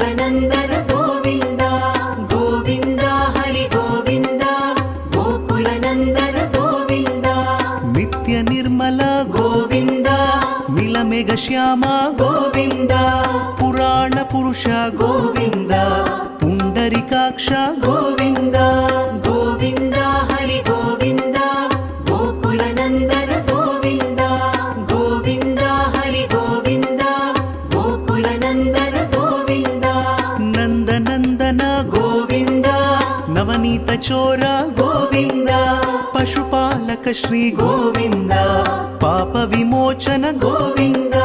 गोकुलनन्दन गोविन्द गोविन्द हरि गोविन्द गोकुलनन्दन गोविन्द नित्य निर्मल गोविन्द नीलमेघ श्याम गोविन्द पुराण पुरुष गोविन्द पुण्डरीकाक्ष गोविन्द गोविन्द हरि गोविन्द गोकुलनन्दन गोविन्द गोविन्द हरि गोविन्द गोकुलनन्दन गोविन्द नन्दनन्दन गोविन्द नवनीत चोर गोविन्द पशुपालक श्री गोविन्द पाप विमोचन गोविन्द